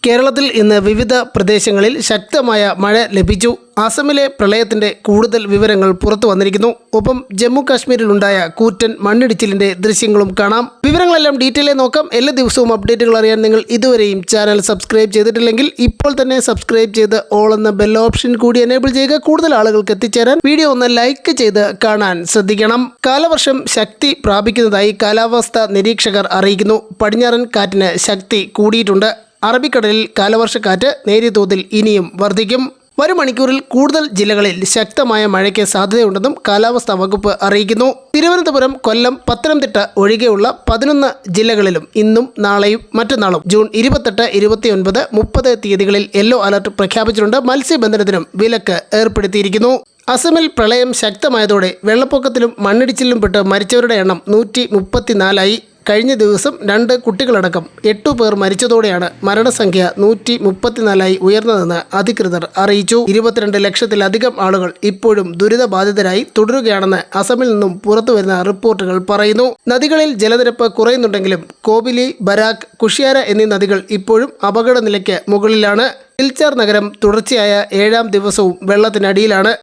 കേരളത്തിൽ ഇന്ന് വിവിധ പ്രദേശങ്ങളിൽ ശക്തമായ മഴ ലഭിച്ചു. അസമിലെ പ്രളയത്തിന്റെ കൂടുതൽ വിവരങ്ങൾ പുറത്തു വന്നിരിക്കുന്നു. ഒപ്പം ജമ്മു കാശ്മീരിലുണ്ടായ കൂറ്റൻ മണ്ണിടിച്ചിലിന്റെ ദൃശ്യങ്ങളും കാണാം. വിവരങ്ങളെല്ലാം ഡീറ്റെയിൽ നോക്കാം. എല്ലാ ദിവസവും അപ്ഡേറ്റുകൾ അറിയാൻ നിങ്ങൾ ഇതുവരെയും ചാനൽ സബ്സ്ക്രൈബ് ചെയ്തിട്ടില്ലെങ്കിൽ ഇപ്പോൾ തന്നെ സബ്സ്ക്രൈബ് ചെയ്ത് ഓൾ എന്ന ബെൽ ഓപ്ഷൻ കൂടി എനേബിൾ ചെയ്യുക. കൂടുതൽ ആളുകൾക്ക് എത്തിച്ചേരാൻ വീഡിയോ ഒന്ന് ലൈക്ക് ചെയ്ത് കാണാൻ ശ്രദ്ധിക്കണം. കാലവർഷം ശക്തി പ്രാപിക്കുന്നതായി കാലാവസ്ഥാ നിരീക്ഷകർ അറിയിക്കുന്നു. പടിഞ്ഞാറൻ കാറ്റിന് ശക്തി കൂടിയിട്ടുണ്ട്. അറബിക്കടലിൽ കാലവർഷക്കാറ്റ് നേരിയ തോതിൽ ഇനിയും വർദ്ധിക്കും. വരും മണിക്കൂറിൽ കൂടുതൽ ജില്ലകളിൽ ശക്തമായ മഴയ്ക്ക് സാധ്യതയുണ്ടെന്നും കാലാവസ്ഥാ വകുപ്പ് അറിയിക്കുന്നു. തിരുവനന്തപുരം, കൊല്ലം, പത്തനംതിട്ട ഒഴികെയുള്ള 11 ജില്ലകളിലും ഇന്നും നാളെയും മറ്റന്നാളും ജൂൺ 28, 29, 30 തീയതികളിൽ യെല്ലോ അലർട്ട് പ്രഖ്യാപിച്ചിട്ടുണ്ട്. മത്സ്യബന്ധനത്തിനും വിലക്ക് ഏർപ്പെടുത്തിയിരിക്കുന്നു. അസമിൽ പ്രളയം ശക്തമായതോടെ വെള്ളപ്പൊക്കത്തിലും മണ്ണിടിച്ചിലും പെട്ട് മരിച്ചവരുടെ എണ്ണം 134ആയി. കഴിഞ്ഞ ദിവസം 2 കുട്ടികളടക്കം 8 പേർ മരിച്ചതോടെയാണ് മരണസംഖ്യ 134ആയി ഉയർന്നതെന്ന് അധികൃതർ അറിയിച്ചു. 22 ലക്ഷത്തിലധികം ആളുകൾ ഇപ്പോഴും ദുരിതബാധിതരായി തുടരുകയാണെന്ന് അസമിൽ നിന്നും പുറത്തുവരുന്ന റിപ്പോർട്ടുകൾ പറയുന്നു. നദികളിൽ ജലനിരപ്പ് കുറയുന്നുണ്ടെങ്കിലും കോബിലി, ബരാക്, കുഷിയാര എന്നീ നദികൾ ഇപ്പോഴും അപകടനിലയ്ക്ക് മുകളിലാണ്. സിൽച്ചാർ നഗരം തുടർച്ചയായ 7ാം ദിവസവും വെള്ളത്തിനടിയിലാണ്.